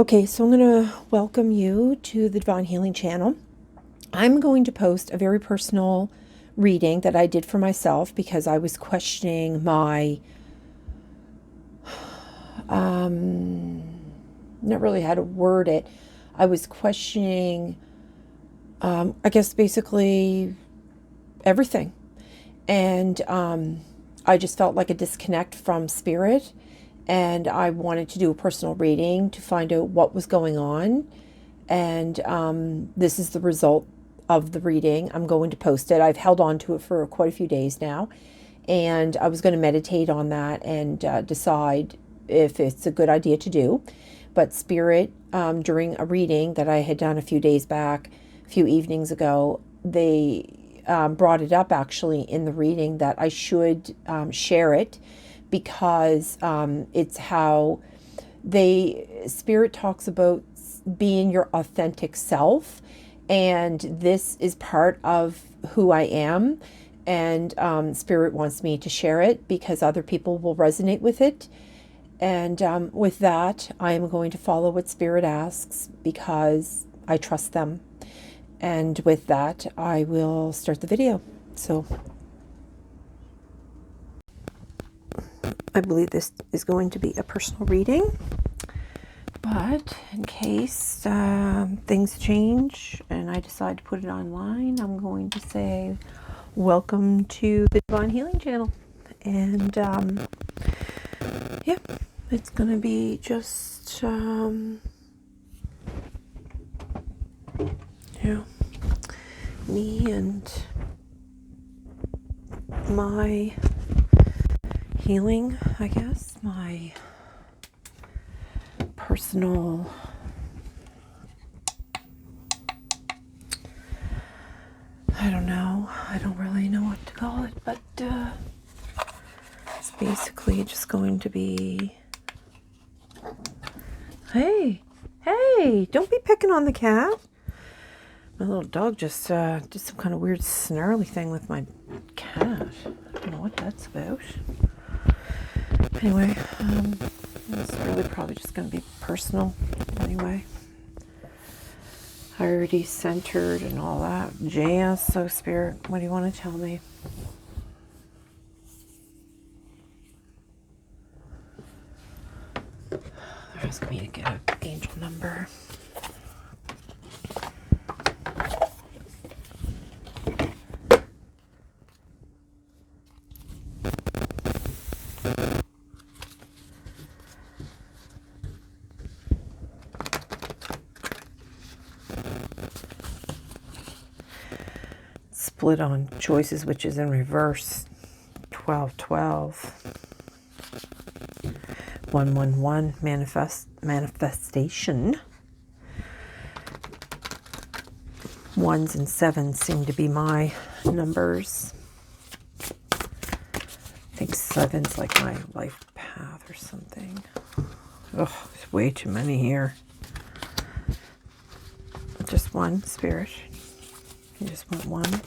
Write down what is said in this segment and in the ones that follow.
Okay, so I'm going to welcome you to the Divine Healing channel. I'm going to post a very personal reading that I did for myself because I was questioning my, not really how to word it. I was questioning, I guess basically everything. And I just felt like a disconnect from spirit. And I wanted to do a personal reading to find out what was going on. And this is the result of the reading. I'm going to post it. I've held on to it for quite a few days now. And I was going to meditate on that and decide if it's a good idea to do. But Spirit, during a reading that I had done a few days back, a few evenings ago, they brought it up actually in the reading that I should share it, because it's how Spirit talks about being your authentic self, and this is part of who I am, and Spirit wants me to share it because other people will resonate with it. And with that, I am going to follow what Spirit asks because I trust them. And with that, I will start the video. So I believe this is going to be a personal reading, but in case things change and I decide to put it online, I'm going to say welcome to the Divine Healing channel. And yeah, it's going to be just me and my healing, I guess, my personal I don't really know what to call it, but it's basically just going to be, hey, don't be picking on the cat. My little dog just did some kind of weird snarly thing with my cat. I don't know what that's about. Anyway, it's really probably just going to be personal anyway. I already centered and all that jazz. So Spirit, what do you want to tell me? They're asking me to get an angel number. Split on choices, which is in reverse. 12-12. 1-1-1. Manifestation. 1s and 7s seem to be my numbers. I think 7's like my life path or something. Ugh, there's way too many here. Just one, Spirit. You just want one.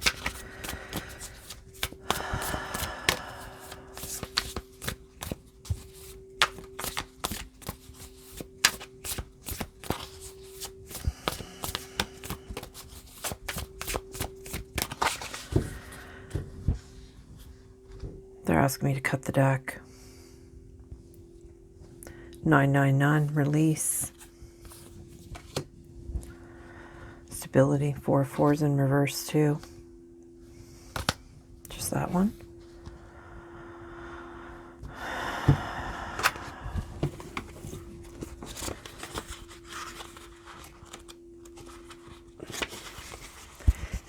They're asking me to cut the deck. 999, release. Stability, 4-4s in reverse too. Just that one.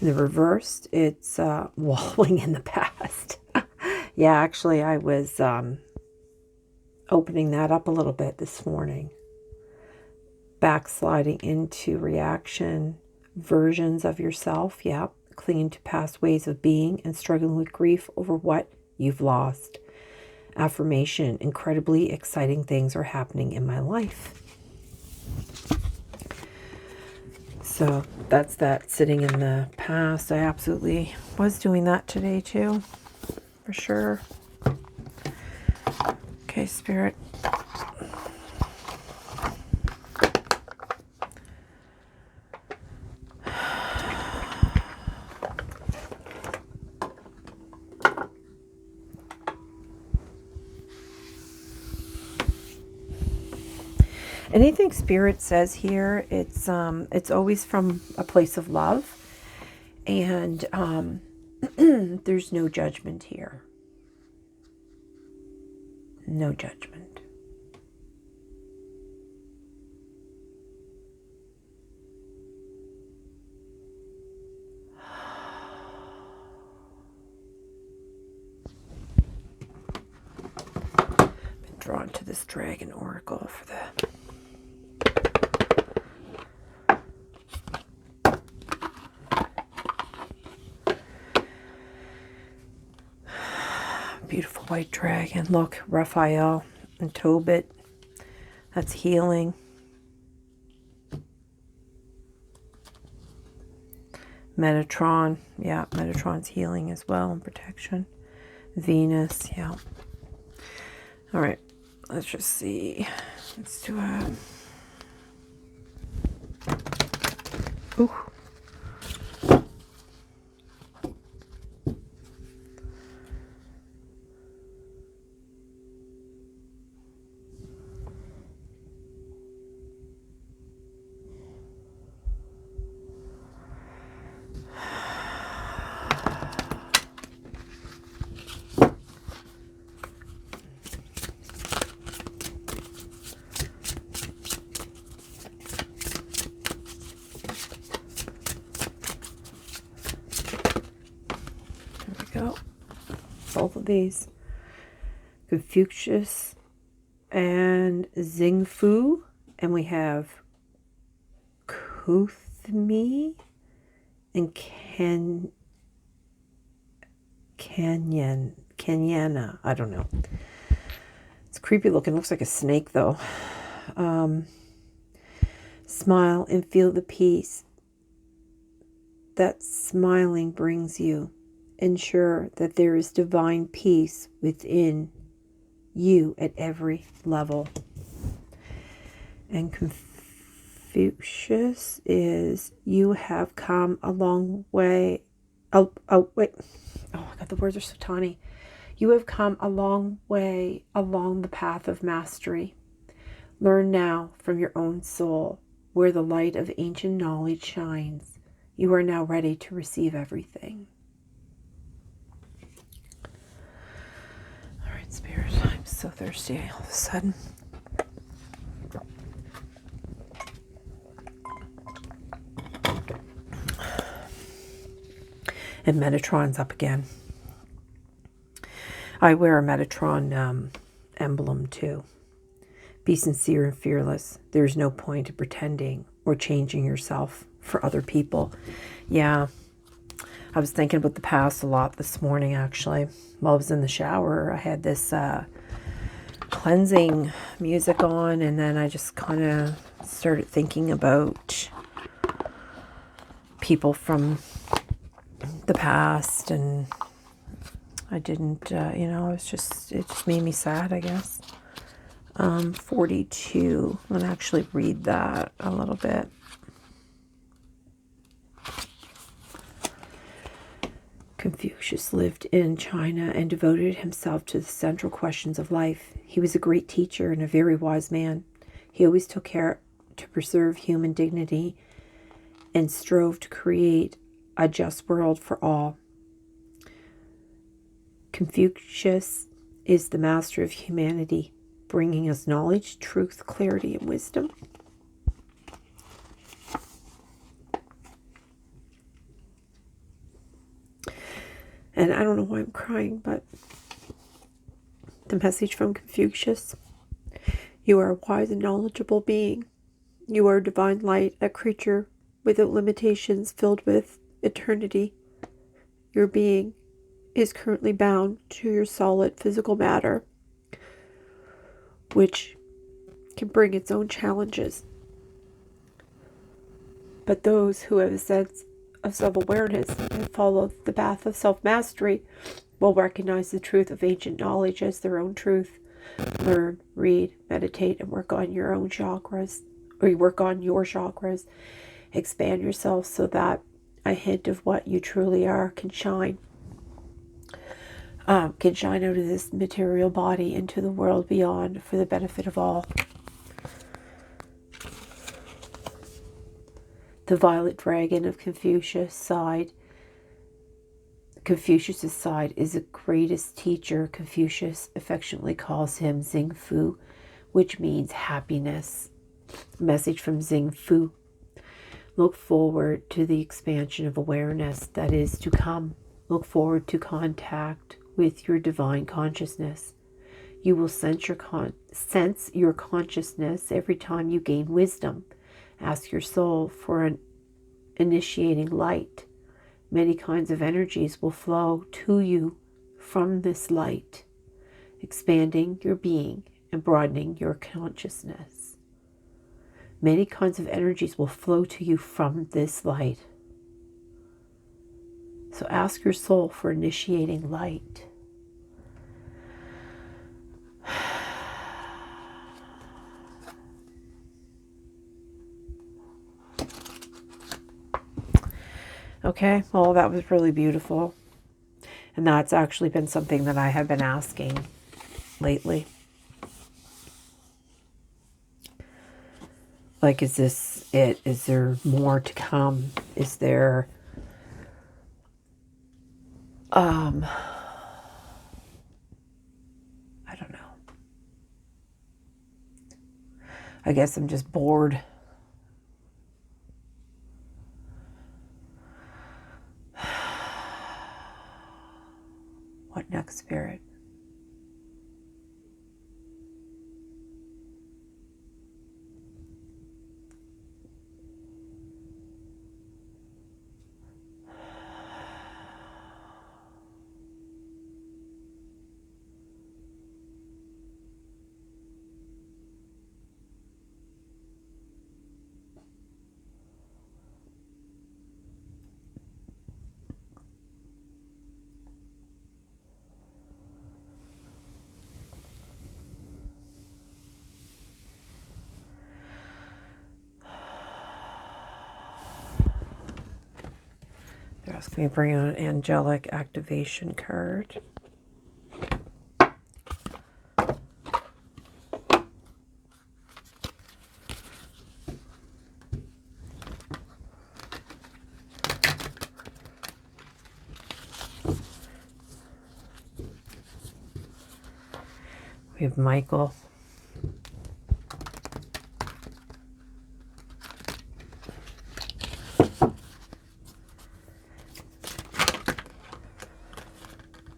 In the reversed, it's wallowing in the past. Yeah, actually, I was opening that up a little bit this morning. Backsliding into reaction versions of yourself. Yeah, clinging to past ways of being and struggling with grief over what you've lost. Affirmation, incredibly exciting things are happening in my life. So that's that sitting in the past. I absolutely was doing that today too. For sure. Okay, Spirit. Anything Spirit says here, it's always from a place of love, and there's no judgment here. No judgment. Been drawn to this Dragon Oracle for the beautiful white dragon. Look, Raphael and Tobit. That's healing. Metatron. Yeah, Metatron's healing as well and protection. Venus. Yeah. All right. Let's just see. Let's do a... Ooh. Go. Both of these. Confucius and Xingfu. And we have Kuthmi and Kenyana. I don't know. It's creepy looking. Looks like a snake though. Smile and feel the peace that smiling brings you. Ensure that there is divine peace within you at every level. And Confucius is, you have come a long way. Wait. Oh my God, the words are so tiny. You have come a long way along the path of mastery. Learn now from your own soul where the light of ancient knowledge shines. You are now ready to receive everything. Spirit, I'm so thirsty all of a sudden. And Metatron's up again. I wear a Metatron emblem too. Be sincere and fearless. There's no point in pretending or changing yourself for other people. Yeah. I was thinking about the past a lot this morning, actually. While I was in the shower, I had this cleansing music on, and then I just kind of started thinking about people from the past, and I didn't, it just made me sad, I guess. 42. I'm going to actually read that a little bit. Confucius lived in China and devoted himself to the central questions of life. He was a great teacher and a very wise man. He always took care to preserve human dignity and strove to create a just world for all. Confucius is the master of humanity, bringing us knowledge, truth, clarity, and wisdom. And I don't know why I'm crying, but the message from Confucius: you are a wise and knowledgeable being. You are a divine light, a creature without limitations, filled with eternity. Your being is currently bound to your solid physical matter, which can bring its own challenges. But those who have a sense of self-awareness and follow the path of self-mastery will recognize the truth of ancient knowledge as their own truth. Learn, read, meditate, and work on your own chakras, or you work on your chakras. Expand yourself so that a hint of what you truly are can shine out of this material body into the world beyond for the benefit of all. The violet dragon of Confucius's side is the greatest teacher. Confucius affectionately calls him Xing Fu, which means happiness. Message from Xing Fu. Look forward to the expansion of awareness that is to come. Look forward to contact with your divine consciousness. You will sense your consciousness every time you gain wisdom. Ask your soul for an initiating light. Many kinds of energies will flow to you from this light, expanding your being and broadening your consciousness. Many kinds of energies will flow to you from this light. So ask your soul for initiating light. Okay, well, that was really beautiful. And that's actually been something that I have been asking lately. Like, is this it? Is there more to come? Is there, I don't know. I guess I'm just bored. What next, Spirit? They're asking me to bring out an angelic activation card. We have Michael.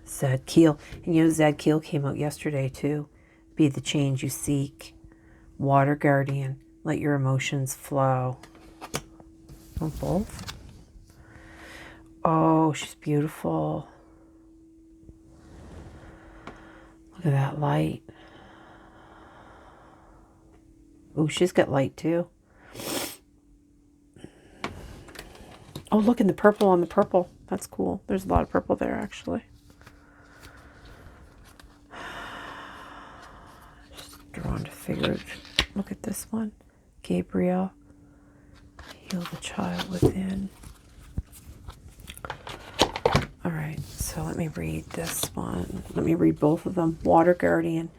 Zadkiel. And you know, Zadkiel came out yesterday too. Be the change you seek. Water guardian. Let your emotions flow. Oh, both? Oh, she's beautiful. Look at that light. Oh, she's got light too. Oh, look, in the purple on the purple. That's cool. There's a lot of purple there, actually. Just drawn to figure. Look at this one. Gabriel. Heal the child within. All right, so let me read this one. Let me read both of them. Water guardian.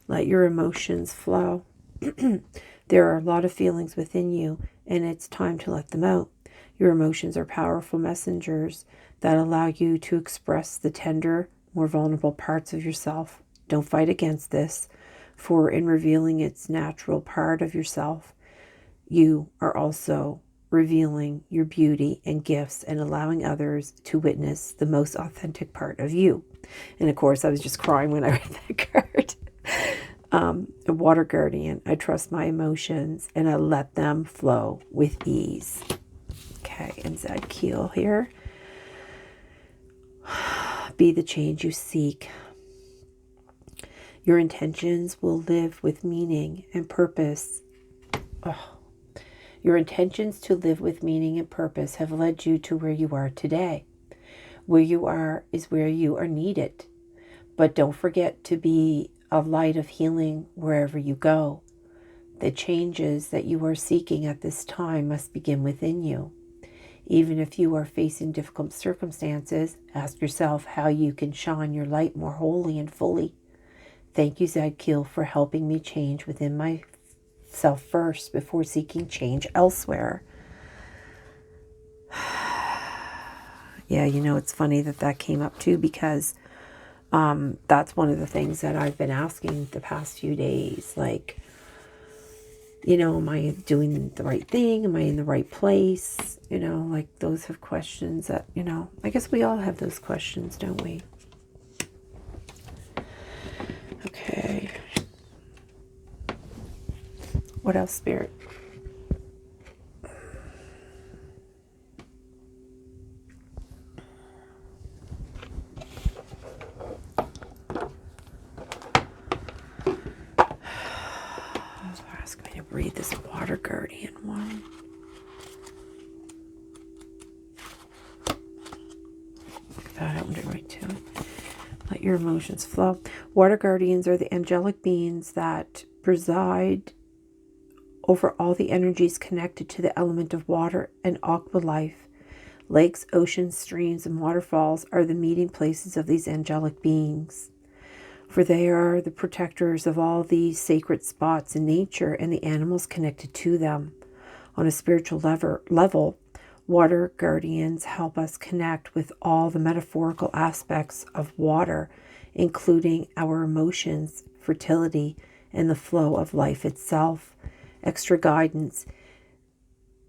Let your emotions flow. There are a lot of feelings within you, and it's time to let them out. Your emotions are powerful messengers that allow you to express the tender, more vulnerable parts of yourself. Don't fight against this, for in revealing its natural part of yourself, you are also revealing your beauty and gifts and allowing others to witness the most authentic part of you. And of course, I was just crying when I read that card. A water guardian. I trust my emotions and I let them flow with ease. Okay, and Zadkiel here. Be the change you seek. Your intentions will live with meaning and purpose. Oh. Your intentions to live with meaning and purpose have led you to where you are today. Where you are is where you are needed. But don't forget to be a light of healing wherever you go. The changes that you are seeking at this time must begin within you. Even if you are facing difficult circumstances, ask yourself how you can shine your light more wholly and fully. Thank you, Zadkiel, for helping me change within myself first before seeking change elsewhere. Yeah, you know, it's funny that that came up too, because that's one of the things that I've been asking the past few days. Like, you know, am I doing the right thing? Am I in the right place? You know, like those are questions that, you know, I guess we all have those questions, don't we? Okay. What else, Spirit? Ask me to read this Water Guardian one. Look at that, I opened it right too. Let your emotions flow. Water Guardians are the angelic beings that preside over all the energies connected to the element of water and aqua life. Lakes, oceans, streams, and waterfalls are the meeting places of these angelic beings, for they are the protectors of all these sacred spots in nature and the animals connected to them. On a spiritual level, water guardians help us connect with all the metaphorical aspects of water, including our emotions, fertility, and the flow of life itself. Extra guidance.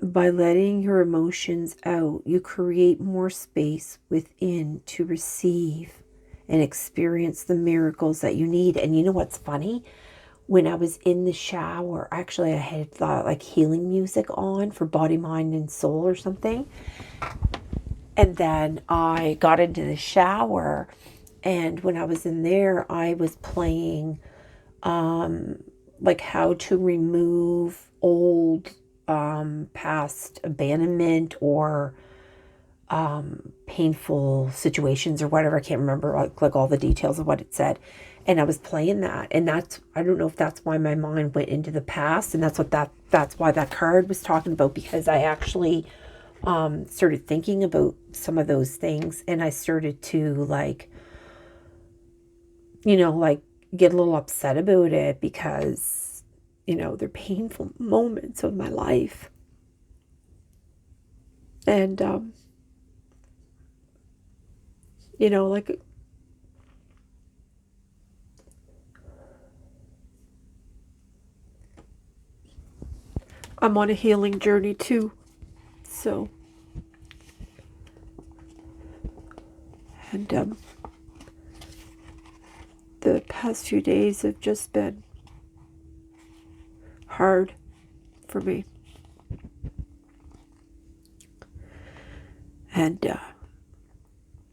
By letting your emotions out, you create more space within to receive and experience the miracles that you need. And you know what's funny? When I was in the shower, actually I had like healing music on for body, mind, and soul or something. And then I got into the shower, and when I was in there, I was playing like how to remove old past abandonment or painful situations or whatever. I can't remember like all the details of what it said. And I was playing that, and that's, I don't know if that's why my mind went into the past, and that's why that card was talking about, because I actually started thinking about some of those things, and I started to like, you know, like get a little upset about it, because, you know, they're painful moments of my life. And you know, like, I'm on a healing journey too. So, and the past few days have just been hard for me. And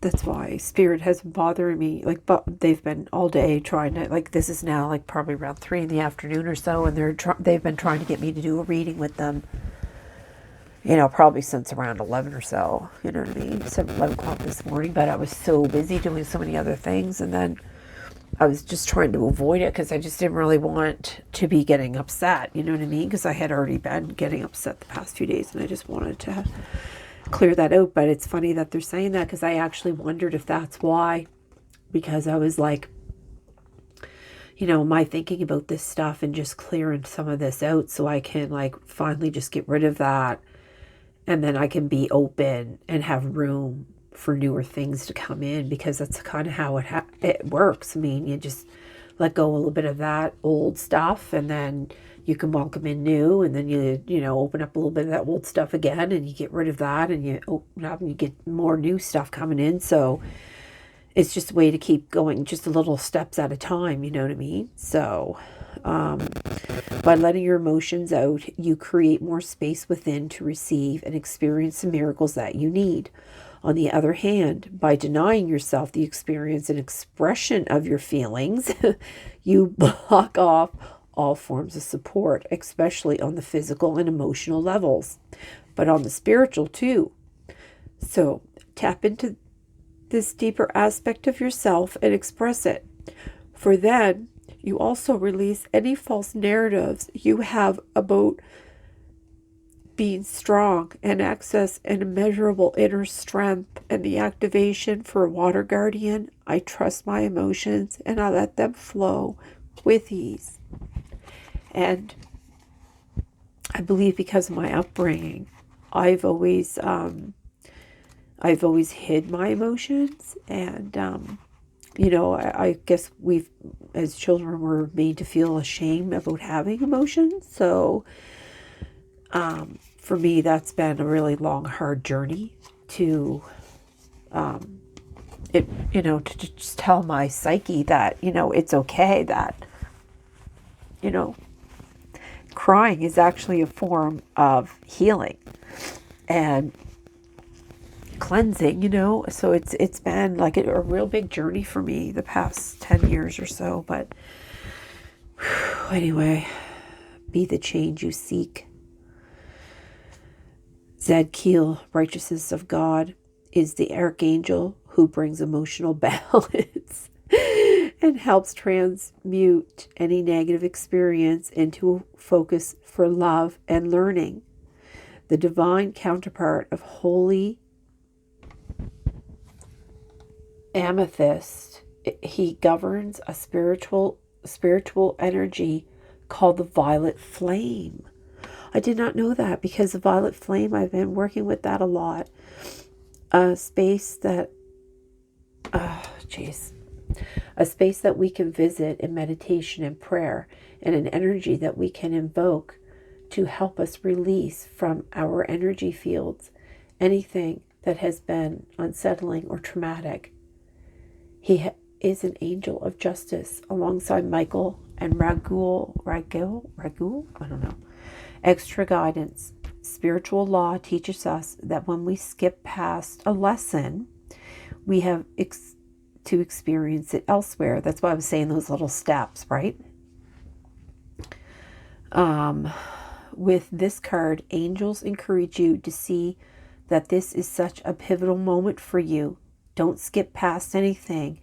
that's why Spirit has been bothering me. Like, but they've been all day trying to, like, this is now like probably around 3 in the afternoon or so, and they've been trying to get me to do a reading with them. You know, probably since around 11 or so. You know what I mean? 11 o'clock this morning. But I was so busy doing so many other things, and then I was just trying to avoid it because I just didn't really want to be getting upset. You know what I mean? Because I had already been getting upset the past few days, and I just wanted to clear that out. But it's funny that they're saying that, because I actually wondered if that's why, because I was like, you know, am I thinking about this stuff and just clearing some of this out so I can like finally just get rid of that, and then I can be open and have room for newer things to come in, because that's kind of how it works. I mean, you just let go a little bit of that old stuff, and then you can welcome in new, and then you know, open up a little bit of that old stuff again, and you get rid of that, and you open up and you get more new stuff coming in. So it's just a way to keep going, just a little steps at a time, you know what I mean? So by letting your emotions out, you create more space within to receive and experience the miracles that you need. On the other hand, by denying yourself the experience and expression of your feelings, you block off all forms of support, especially on the physical and emotional levels, but on the spiritual too. So tap into this deeper aspect of yourself and express it. For then, you also release any false narratives you have about being strong and access an immeasurable inner strength. And the activation for a water guardian: I trust my emotions and I let them flow with ease. And I believe because of my upbringing, I've always I've always hid my emotions, and I guess we've, as children, were made to feel ashamed about having emotions. So for me, that's been a really long, hard journey to to just tell my psyche that, it's okay, that, you know, crying is actually a form of healing and cleansing, so it's been like a real big journey for me the past 10 years or so. But anyway, be the change you seek. Zadkiel, righteousness of God, is the archangel who brings emotional balance and helps transmute any negative experience into a focus for love and learning. The divine counterpart of holy amethyst, he governs a spiritual energy called the violet flame. I did not know that, because the violet flame, I've been working with that a lot. A space that we can visit in meditation and prayer, and an energy that we can invoke to help us release from our energy fields anything that has been unsettling or traumatic. He is an angel of justice alongside Michael and Ragul, I don't know. Extra guidance. Spiritual law teaches us that when we skip past a lesson, we have to experience it elsewhere. That's why I was saying those little steps, right? With this card, angels encourage you to see that this is such a pivotal moment for you. Don't skip past anything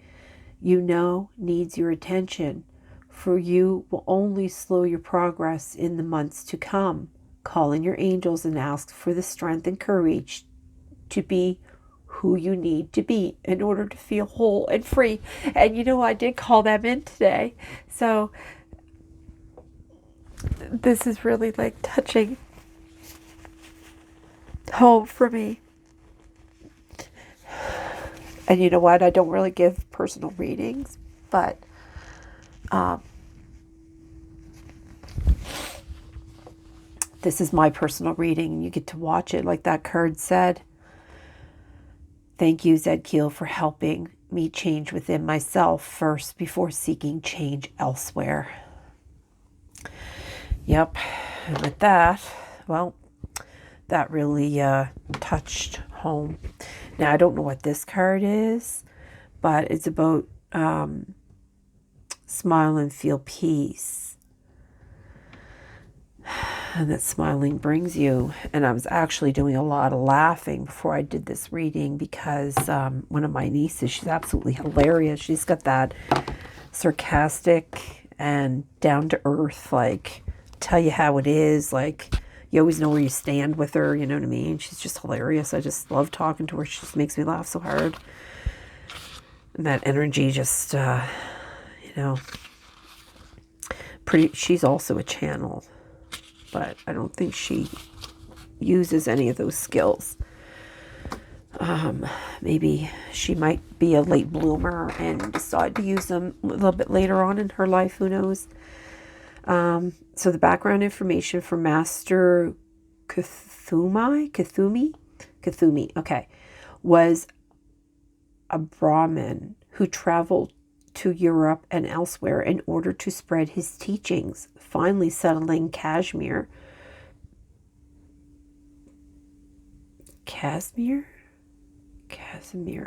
needs your attention, for you will only slow your progress in the months to come. Call in your angels and ask for the strength and courage to be who you need to be in order to feel whole and free. And I did call them in today. So this is really like touching home for me. And you know what? I don't really give personal readings, but this is my personal reading, and you get to watch it like that card said. Thank you, Zadkiel, for helping me change within myself first before seeking change elsewhere. Yep. And with that, well, that really touched home. Now, I don't know what this card is, but it's about smile and feel peace. And that smiling brings you. And I was actually doing a lot of laughing before I did this reading, because one of my nieces, she's absolutely hilarious. She's got that sarcastic and down to earth, like, tell you how it is, like, you always know where you stand with her, you know what I mean? She's just hilarious. I just love talking to her. She just makes me laugh so hard. And that energy just, she's also a channel, but I don't think she uses any of those skills. Maybe she might be a late bloomer and decide to use them a little bit later on in her life. Who knows? So the background information for Master Kuthumi, okay, was a Brahmin who traveled to Europe and elsewhere in order to spread his teachings, finally settling Casimir,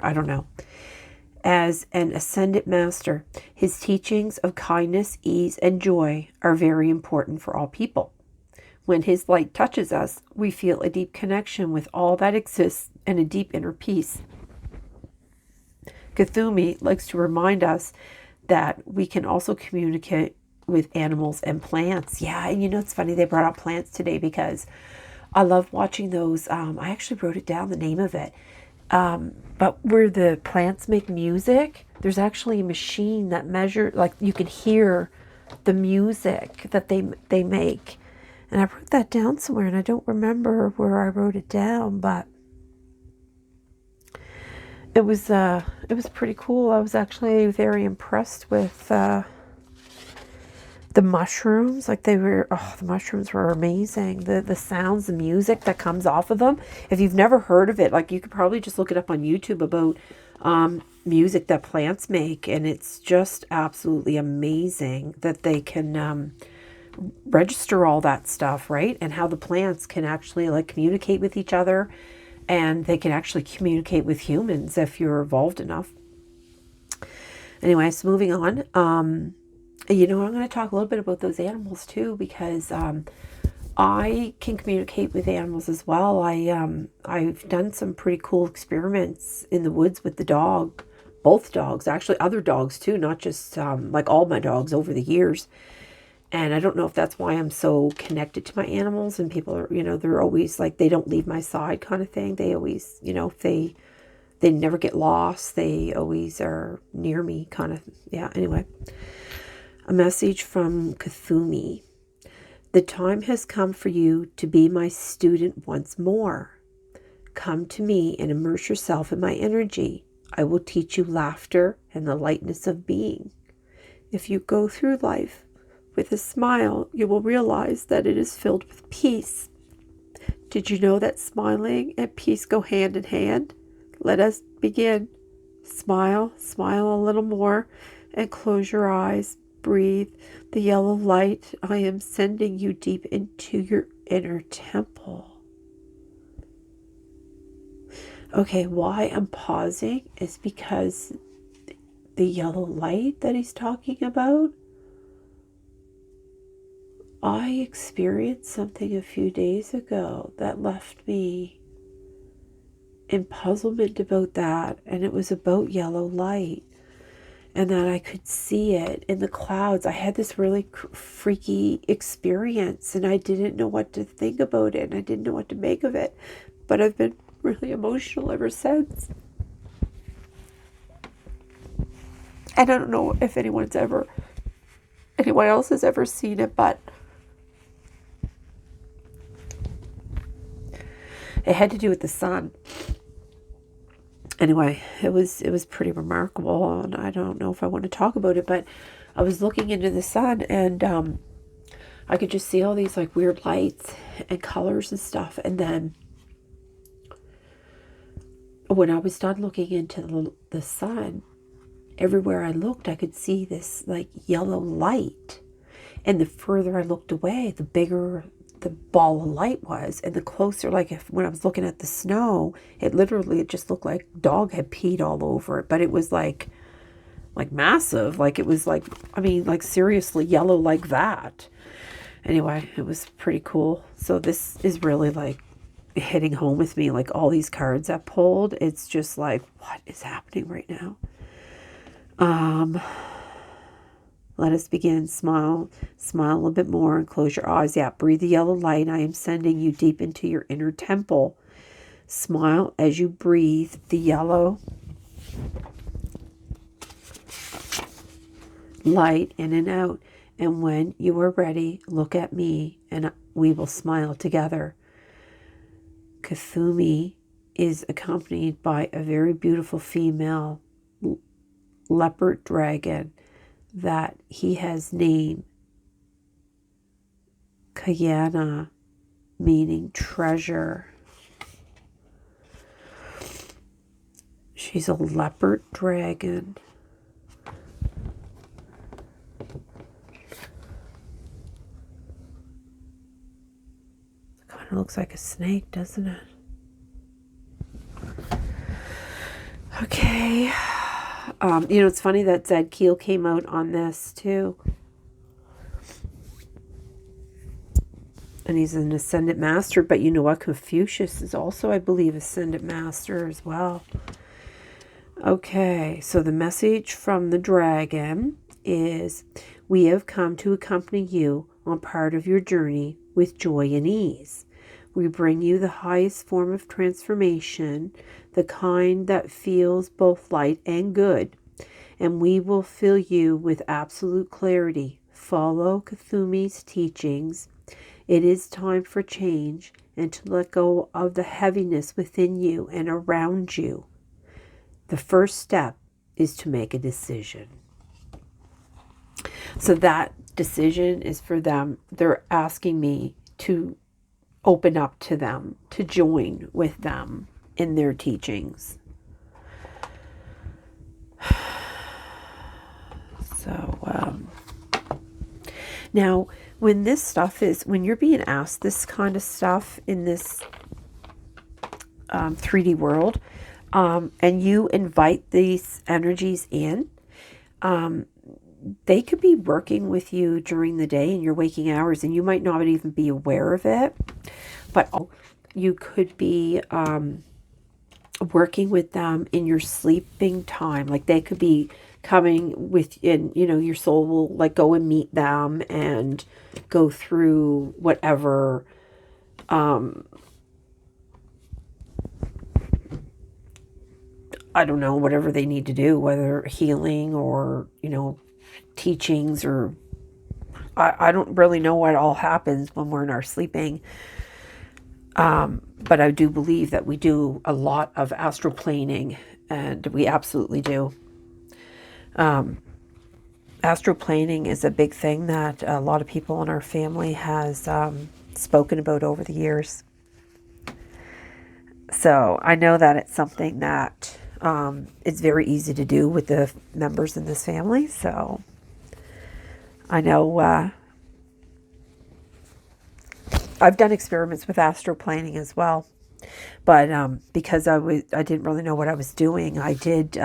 I don't know, as an ascended master. His teachings of kindness, ease, and joy are very important for all people. When his light touches us, we feel a deep connection with all that exists and a deep inner peace. Kuthumi likes to remind us that we can also communicate with animals and plants. Yeah, and it's funny they brought up plants today, because I love watching those. I actually wrote it down, the name of it. But where the plants make music, there's actually a machine that measures, like, you can hear the music that they make. And I wrote that down somewhere, and I don't remember where I wrote it down, but it was pretty cool. I was actually very impressed with the mushrooms. Like the mushrooms were amazing. The sounds, the music that comes off of them. If you've never heard of it, like you could probably just look it up on YouTube about music that plants make, and it's just absolutely amazing that they can register all that stuff, right? And how the plants can actually like communicate with each other, and they can actually communicate with humans if you're evolved enough. Anyways, moving on. I'm going to talk a little bit about those animals too, because I can communicate with animals as well. I've done some pretty cool experiments in the woods with the dog, both dogs, actually other dogs too, not just like all my dogs over the years. And I don't know if that's why I'm so connected to my animals, and people are, they're always like, they don't leave my side kind of thing. They always, if they never get lost. They always are near me kind of. Yeah, anyway. A message from Cthulhu. The time has come for you to be my student once more. Come to me and immerse yourself in my energy. I will teach you laughter and the lightness of being. If you go through life with a smile, you will realize that it is filled with peace. Did you know that smiling and peace go hand in hand? Let us begin. Smile, smile a little more, and close your eyes. Breathe the yellow light. I am sending you deep into your inner temple. Okay, why I'm pausing is because the yellow light that he's talking about, I experienced something a few days ago that left me in puzzlement about that, and it was about yellow light. And that I could see it in the clouds. I had this really freaky experience, and I didn't know what to think about it, and I didn't know what to make of it. But I've been really emotional ever since. And I don't know if anyone else has ever seen it, but it had to do with the sun. Anyway, it was pretty remarkable, and I don't know if I want to talk about it, but I was looking into the sun, and I could just see all these like weird lights and colors and stuff. And then when I was done looking into the sun, everywhere I looked, I could see this like yellow light. And the further I looked away, the bigger the ball of light was, and the closer, like when I was looking at the snow, it just looked like dog had peed all over it, but it was like massive, like it was like, I mean, like seriously yellow like that. Anyway, it was pretty cool. So this is really like hitting home with me, like all these cards I pulled. It's just like, what is happening right now? Let us begin. Smile a little bit more and close your eyes. Yeah, breathe the yellow light. I am sending you deep into your inner temple. Smile as you breathe the yellow light in and out. And when you are ready, look at me and we will smile together. Cthulhu is accompanied by a very beautiful female leopard dragon that he has named Kayana, meaning treasure. She's a leopard dragon. It kind of looks like a snake, doesn't it? Okay. It's funny that Zed Keel came out on this too. And he's an Ascendant Master, but you know what? Confucius is also, I believe, Ascendant Master as well. Okay, so the message from the dragon is, we have come to accompany you on part of your journey with joy and ease. We bring you the highest form of transformation, the kind that feels both light and good, and we will fill you with absolute clarity. Follow Cthulhu's teachings. It is time for change and to let go of the heaviness within you and around you. The first step is to make a decision. So that decision is for them. They're asking me to open up to them, to join with them in their teachings. So, now, when you're being asked this kind of stuff in this 3D world, and you invite these energies in, they could be working with you during the day in your waking hours, and you might not even be aware of it. But you could be working with them in your sleeping time. Like they could be coming with, and your soul will like go and meet them and go through whatever I don't know, whatever they need to do, whether healing or, teachings, or I don't really know what all happens when we're in our sleeping. But I do believe that we do a lot of astral planing, and we absolutely do. Astral planing is a big thing that a lot of people in our family has spoken about over the years. So I know that it's something that it's very easy to do with the members in this family. So I know I've done experiments with astral planing as well, but because I didn't really know what I was doing, I did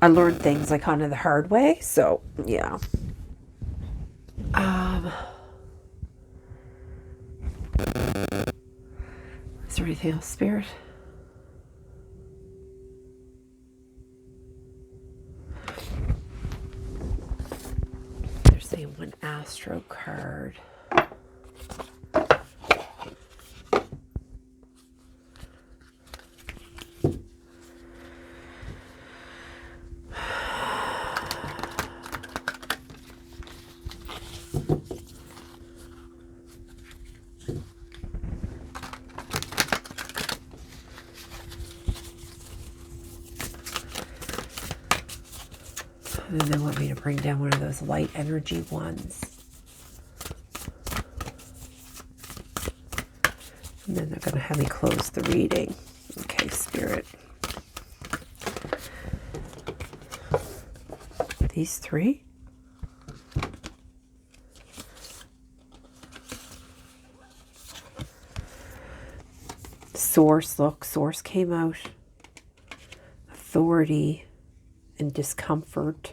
I learned things like kind of the hard way. So yeah. Is there anything else, Spirit? They're saying one astro card. And then they want me to bring down one of those light energy ones. And then they're going to have me close the reading. Okay, Spirit. These three? Source, look, Source came out. Authority and discomfort.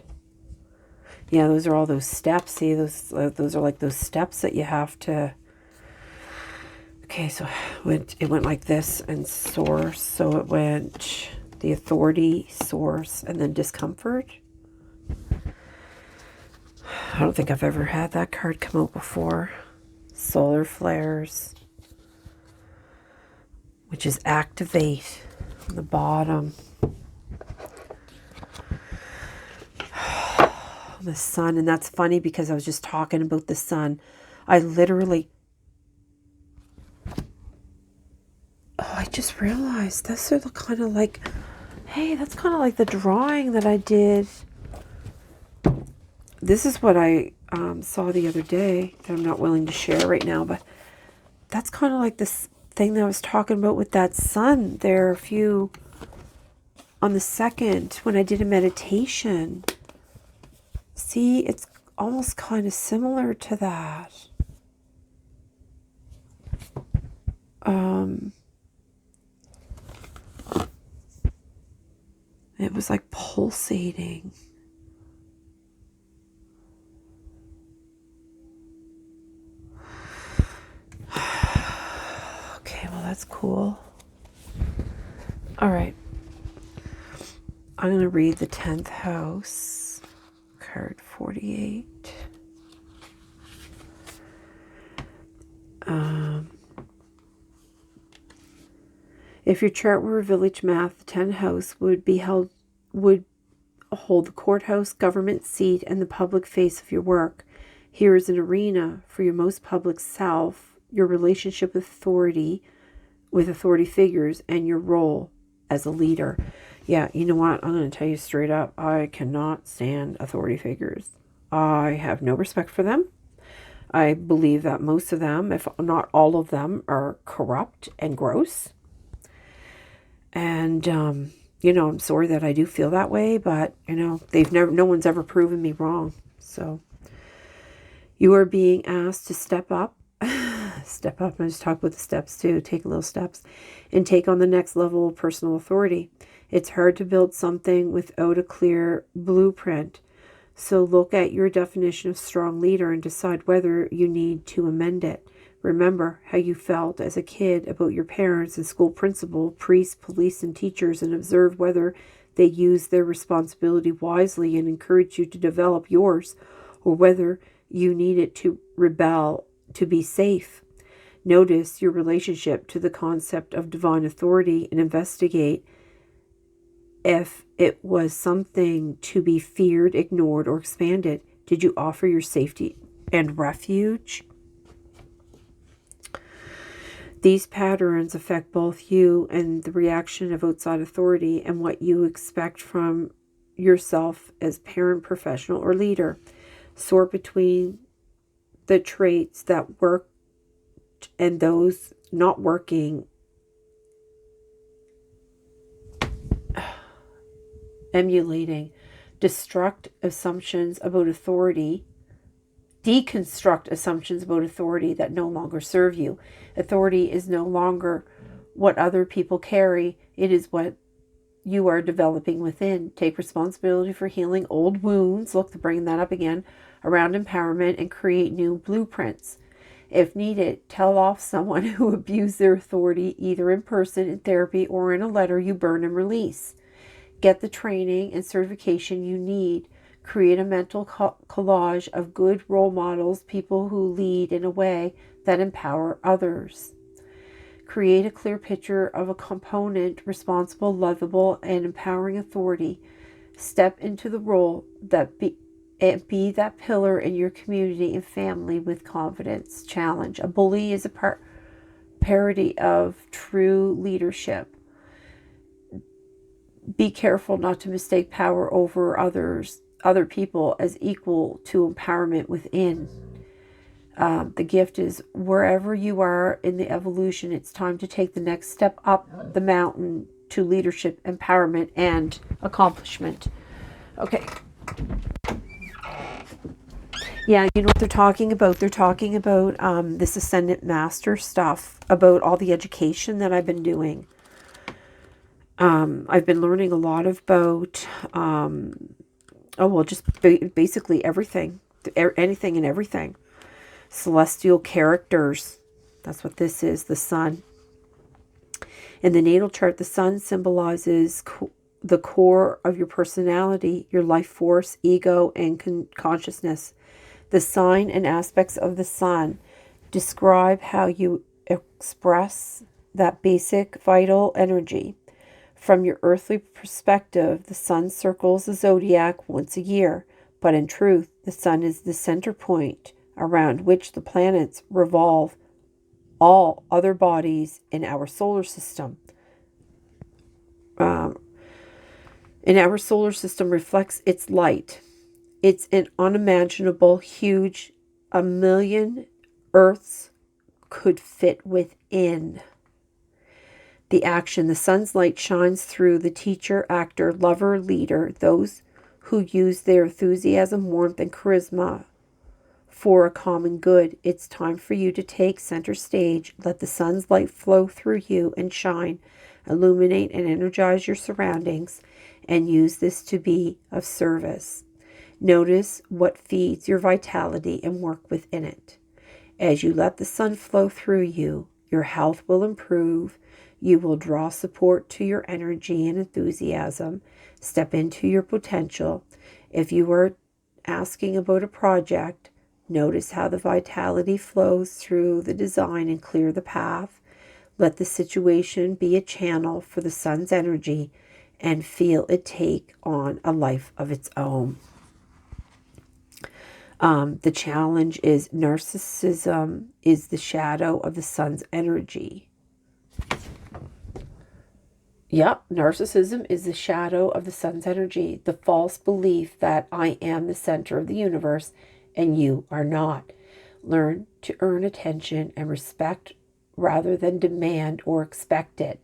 Yeah, those are all those steps. See, those are like those steps that you have to. Okay, so it went like this, and Source. So it went the Authority, Source, and then discomfort. I don't think I've ever had that card come out before. Solar flares, which is activate on the bottom. The sun, and that's funny because I was just talking about the sun. I just realized that's sort of kind of like, hey, that's kind of like the drawing that I did. This is what I saw the other day that I'm not willing to share right now, but that's kind of like this thing that I was talking about with that sun there a few on the 2nd when I did a meditation. See, it's almost kind of similar to that. It was like pulsating. Okay, well, that's cool. All right. I'm going to read the 10th house. Card 48. If your chart were a village map, the 10th house would hold the courthouse, government seat, and the public face of your work. Here is an arena for your most public self, your relationship with authority, with authority figures and your role as a leader. Yeah, you know what? I'm going to tell you straight up. I cannot stand authority figures. I have no respect for them. I believe that most of them, if not all of them, are corrupt and gross. And, I'm sorry that I do feel that way, but, no one's ever proven me wrong. So you are being asked to step up. Step up. I just talk about the steps too. Take little steps and take on the next level of personal authority. It's hard to build something without a clear blueprint. So look at your definition of strong leader and decide whether you need to amend it. Remember how you felt as a kid about your parents and school principal, priests, police, and teachers, and observe whether they use their responsibility wisely and encourage you to develop yours, or whether you needed to rebel to be safe. Notice your relationship to the concept of divine authority and investigate if it was something to be feared, ignored, or expanded. Did you offer your safety and refuge? These patterns affect both you and the reaction of outside authority and what you expect from yourself as parent, professional, or leader. Sort between the traits that worked and those not working. Emulating. Deconstruct assumptions about authority that no longer serve you. Authority is no longer what other people carry. It is what you are developing within. Take responsibility for healing old wounds. Look, to bring that up again, around empowerment, and create new blueprints. If needed, tell off someone who abused their authority, either in person, in therapy, or in a letter you burn and release. Get the training and certification you need. Create a mental collage of good role models, people who lead in a way that empower others. Create a clear picture of a component, responsible, lovable, and empowering authority. Step into the role and be that pillar in your community and family with confidence. Challenge. A bully is a parody of true leadership. Be careful not to mistake power over other people as equal to empowerment within. The gift is wherever you are in the evolution, it's time to take the next step up the mountain to leadership, empowerment, and accomplishment. Okay. Yeah, you know what they're talking about? They're talking about this Ascendant Master stuff, about all the education that I've been doing. I've been learning a lot about, basically everything, anything and everything. Celestial characters. That's what this is, the sun. In the natal chart, the sun symbolizes the core of your personality, your life force, ego, and consciousness. The sign and aspects of the sun describe how you express that basic vital energy. From your earthly perspective, the sun circles the zodiac once a year, but in truth, the sun is the center point around which the planets revolve all other bodies in our solar system. In our solar system reflects its light. It's an unimaginable, huge, 1,000,000 Earths could fit within. The action, the sun's light shines through the teacher, actor, lover, leader, those who use their enthusiasm, warmth, and charisma for a common good. It's time for you to take center stage. Let the sun's light flow through you and shine, illuminate and energize your surroundings, and use this to be of service. Notice what feeds your vitality and work within it. As you let the sun flow through you, your health will improve. You will draw support to your energy and enthusiasm. Step into your potential. If you are asking about a project, notice how the vitality flows through the design and clear the path. Let the situation be a channel for the sun's energy and feel it take on a life of its own. The challenge is narcissism is the shadow of the sun's energy. Yep, narcissism is the shadow of the sun's energy, the false belief that I am the center of the universe and you are not. Learn to earn attention and respect rather than demand or expect it.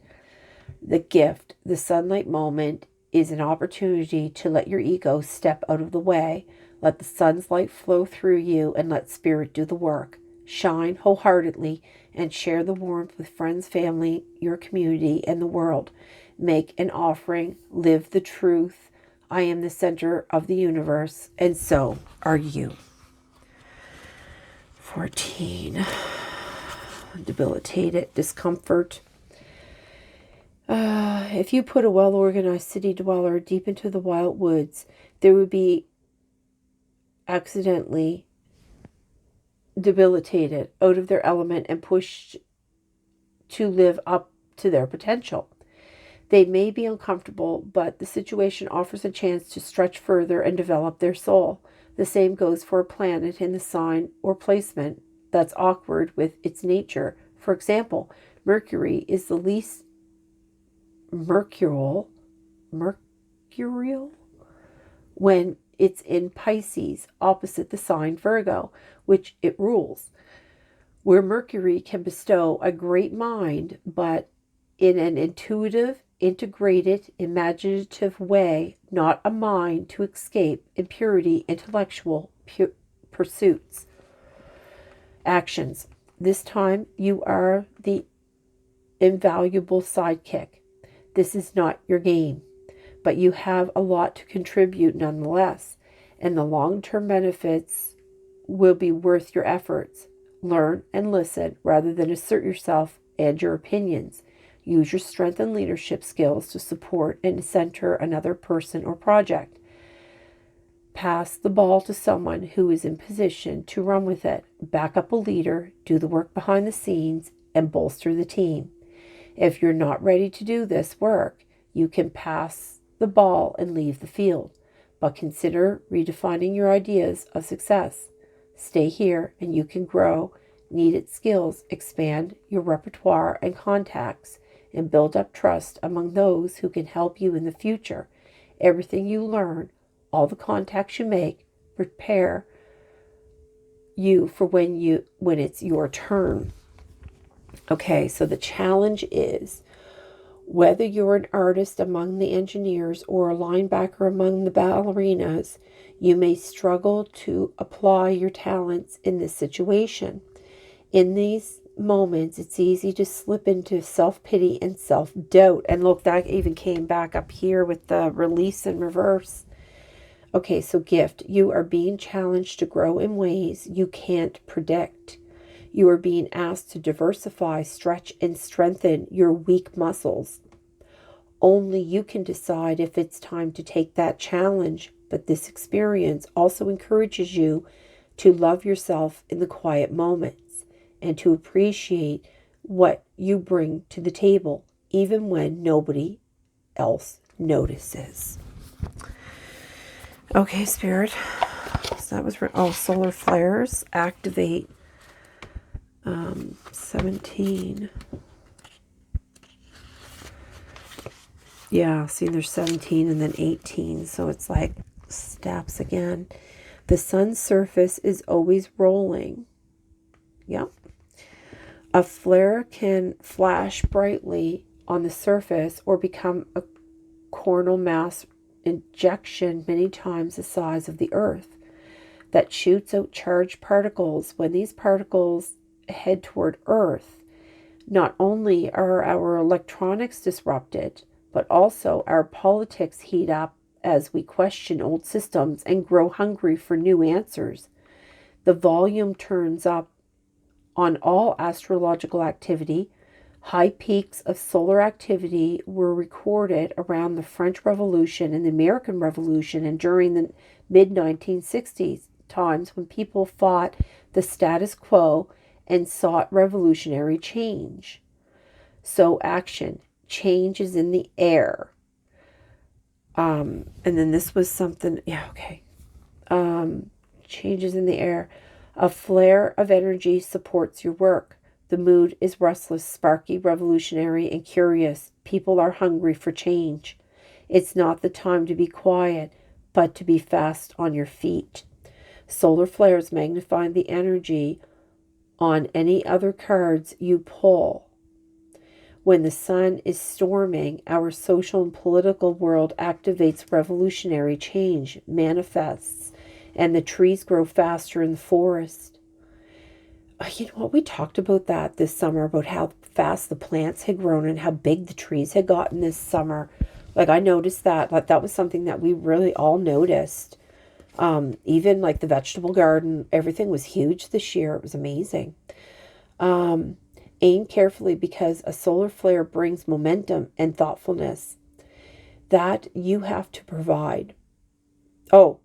The gift, the sunlight moment, is an opportunity to let your ego step out of the way. Let the sun's light flow through you and let spirit do the work. Shine wholeheartedly and share the warmth with friends, family, your community, and the world. Make an offering. Live the truth. I am the center of the universe, and so are you. 14. Debilitated discomfort. If you put a well-organized city dweller deep into the wild woods, there would be accidentally debilitated, out of their element, and pushed to live up to their potential. They may be uncomfortable, but the situation offers a chance to stretch further and develop their soul. The same goes for a planet in the sign or placement that's awkward with its nature. For example, Mercury is the least mercurial when it's in Pisces, opposite the sign Virgo, which it rules, where Mercury can bestow a great mind, but in an intuitive, integrated, imaginative way, not a mind to escape impurity, intellectual pursuits. Actions. This time you are the invaluable sidekick. This is not your game, but you have a lot to contribute nonetheless, and the long-term benefits will be worth your efforts. Learn and listen rather than assert yourself and your opinions. Use your strength and leadership skills to support and center another person or project. Pass the ball to someone who is in position to run with it. Back up a leader, do the work behind the scenes, and bolster the team. If you're not ready to do this work, you can pass the ball and leave the field, but consider redefining your ideas of success. Stay here and you can grow needed skills, expand your repertoire and contacts, and build up trust among those who can help you in the future. Everything you learn, all the contacts you make, prepare you for when it's your turn. Okay, so the challenge is, whether you're an artist among the engineers or a linebacker among the ballerinas, you may struggle to apply your talents in this situation. In these moments, it's easy to slip into self-pity and self-doubt. And look, that even came back up here with the release in reverse. Okay, so gift. You are being challenged to grow in ways you can't predict. You are being asked to diversify, stretch, and strengthen your weak muscles. Only you can decide if it's time to take that challenge, but this experience also encourages you to love yourself in the quiet moments and to appreciate what you bring to the table, even when nobody else notices. Okay, Spirit. So that was, solar flares activate 17. Yeah, see, there's 17 and then 18, so it's like steps again. The sun's surface is always rolling. Yep. A flare can flash brightly on the surface or become a coronal mass ejection many times the size of the Earth that shoots out charged particles. When these particles head toward Earth, not only are our electronics disrupted, but also our politics heat up as we question old systems and grow hungry for new answers. The volume turns up on all astrological activity. High peaks of solar activity were recorded around the French Revolution and the American Revolution and during the mid-1960s, times when people fought the status quo and sought revolutionary change. So action, change is in the air. And then this was something, change is in the air. A flare of energy supports your work. The mood is restless, sparky, revolutionary, and curious. People are hungry for change. It's not the time to be quiet, but to be fast on your feet. Solar flares magnify the energy on any other cards you pull. When the sun is storming, our social and political world activates revolutionary change, manifests, and the trees grow faster in the forest. You know what? We talked about that this summer, about how fast the plants had grown and how big the trees had gotten this summer. Like, I noticed that. Like, that was something that we really all noticed. Even like the vegetable garden, everything was huge this year. It was amazing. Aim carefully, because a solar flare brings momentum and thoughtfulness that you have to provide. Oh,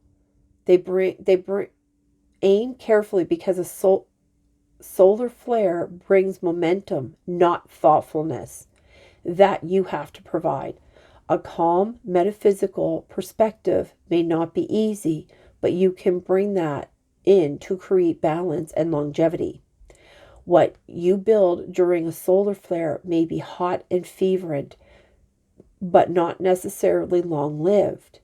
aim carefully, because a solar flare brings momentum, not thoughtfulness, that you have to provide. A calm metaphysical perspective may not be easy, but you can bring that in to create balance and longevity. What you build during a solar flare may be hot and fervent, but not necessarily long-lived.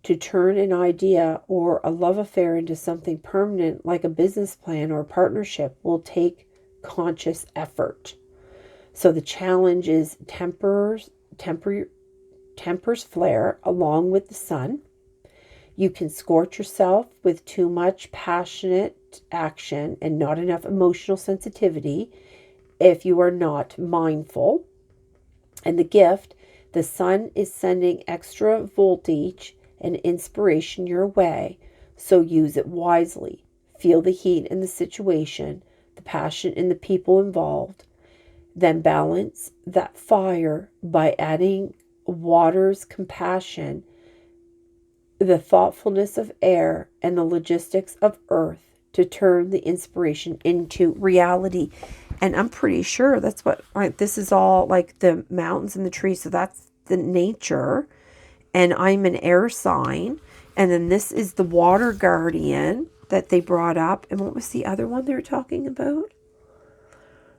To turn an idea or a love affair into something permanent, like a business plan or partnership, will take conscious effort. So the challenge is tempers flare along with the sun. You can scorch yourself with too much passionate action and not enough emotional sensitivity if you are not mindful. And the gift, the sun is sending extra voltage and inspiration your way, so use it wisely. Feel the heat in the situation, the passion in the people involved. Then balance that fire by adding water's compassion, the thoughtfulness of air, and the logistics of earth to turn the inspiration into reality. And I'm pretty sure that's what, right, this is all like the mountains and the trees. So that's the nature. And I'm an air sign. And then this is the water guardian that they brought up. And what was the other one they were talking about?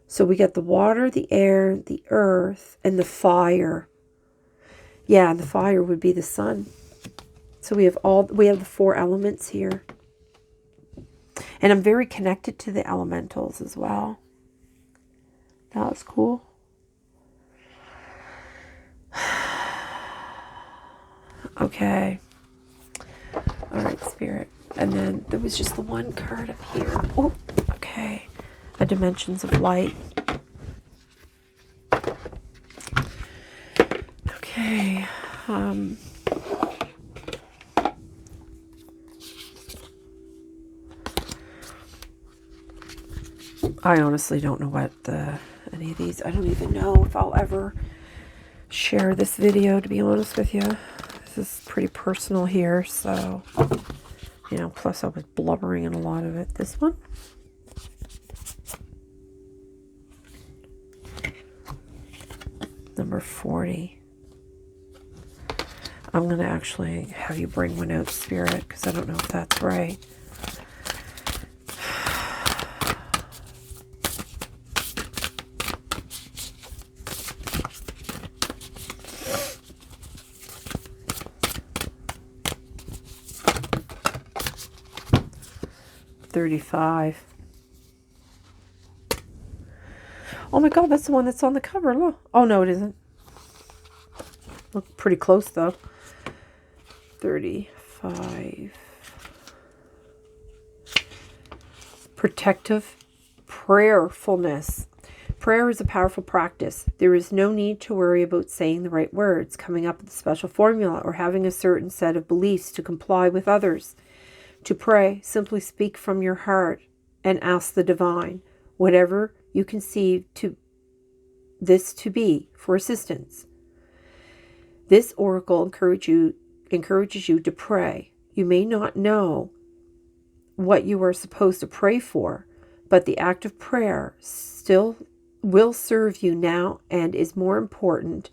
So we got the water, the air, the earth, and the fire. Yeah, and the fire would be the sun. So we have the 4 elements here. And I'm very connected to the elementals as well. That was cool. Okay. All right, Spirit. And then there was just the one card up here. Oh, okay. A Dimensions of Light. Okay. I honestly don't know what any of these. I don't even know if I'll ever share this video, to be honest with you. This is pretty personal here, so, you know, plus I was blubbering in a lot of it. This one. Number 40. I'm going to actually have you bring one out, Spirit, because I don't know if that's right. $35. Oh my God, that's the one that's on the cover. Look. Oh no, it isn't. Look pretty close though. 35. Protective prayerfulness. Prayer is a powerful practice. There is no need to worry about saying the right words, coming up with a special formula, or having a certain set of beliefs to comply with others. To pray, simply speak from your heart and ask the divine, whatever you conceive this to be, for assistance. This oracle encourages you to pray. You may not know what you are supposed to pray for, but the act of prayer still will serve you now and is more important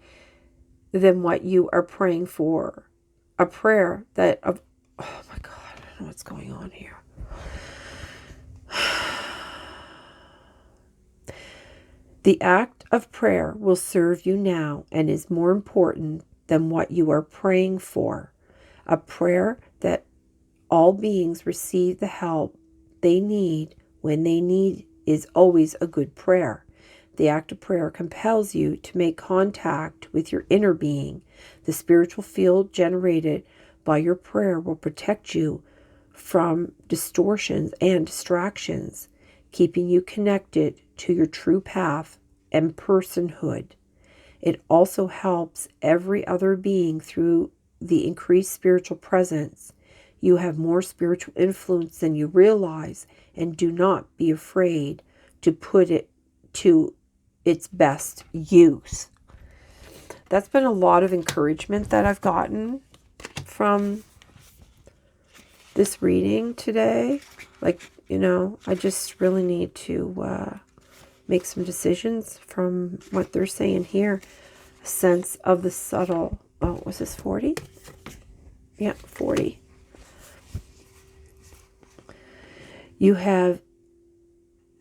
than what you are praying for. A prayer that oh my God, I don't know what's going on here. The act of prayer will serve you now and is more important than what you are praying for. A prayer that all beings receive the help they need when they need is always a good prayer. The act of prayer compels you to make contact with your inner being. The spiritual field generated by your prayer will protect you from distortions and distractions, keeping you connected to your true path and personhood. It also helps every other being through the increased spiritual presence. You have more spiritual influence than you realize, and do not be afraid to put it to its best use. That's been a lot of encouragement that I've gotten from this reading today. Like, I just really need to make some decisions from what they're saying here. A sense of the subtle. Oh, was this 40? Yeah, 40.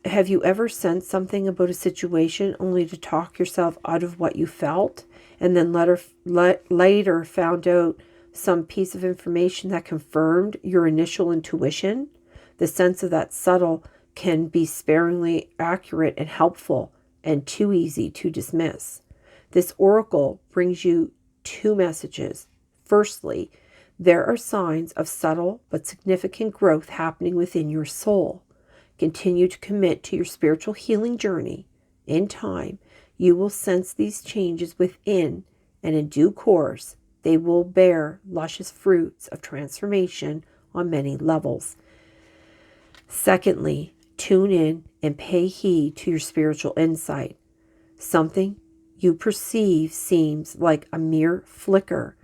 Have you ever sensed something about a situation only to talk yourself out of what you felt, and then later found out some piece of information that confirmed your initial intuition? The sense of that subtle can be sparingly accurate and helpful, and too easy to dismiss. This oracle brings you two messages. Firstly, there are signs of subtle but significant growth happening within your soul. Continue to commit to your spiritual healing journey. In time, you will sense these changes within, and in due course, they will bear luscious fruits of transformation on many levels. Secondly, tune in and pay heed to your spiritual insight. Something you perceive seems like a mere flicker,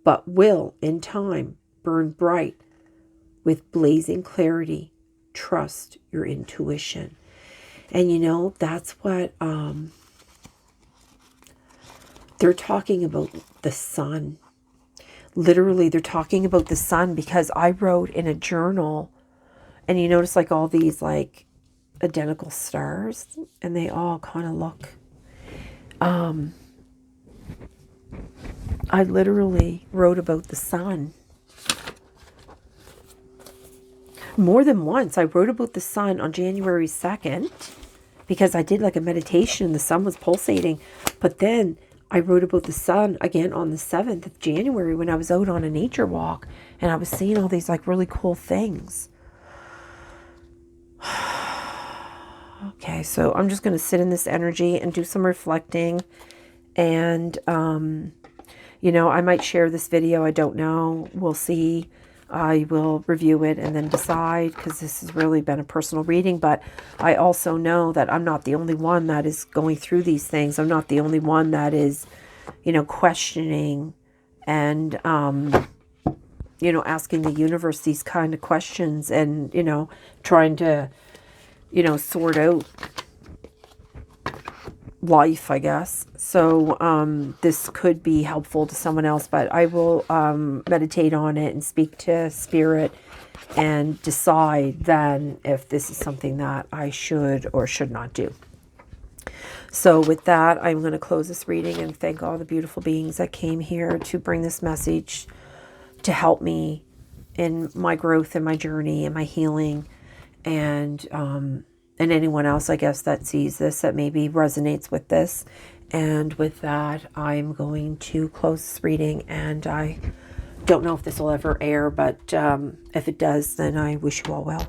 but will, in time, burn bright with blazing clarity. Trust your intuition. And that's what they're talking about, the sun. Literally, they're talking about the sun, because I wrote in a journal, and you notice like all these like identical stars, and they all kind of look, I literally wrote about the sun. More than once, I wrote about the sun on January 2nd, because I did like a meditation and the sun was pulsating. But then I wrote about the sun again on the 7th of January when I was out on a nature walk, and I was seeing all these like really cool things. Okay, so I'm just going to sit in this energy and do some reflecting. And, I might share this video. I don't know. We'll see. I will review it and then decide, because this has really been a personal reading. But I also know that I'm not the only one that is going through these things. I'm not the only one that is, questioning and, asking the universe these kind of questions, and, trying to, sort out life, I guess. So this could be helpful to someone else, but I will meditate on it and speak to spirit and decide then if this is something that I should or should not do. So with that, I'm going to close this reading and thank all the beautiful beings that came here to bring this message to help me in my growth and my journey and my healing, and anyone else, I guess, that sees this, that maybe resonates with this. And with that, I'm going to close this reading, and I don't know if this will ever air, but if it does, then I wish you all well.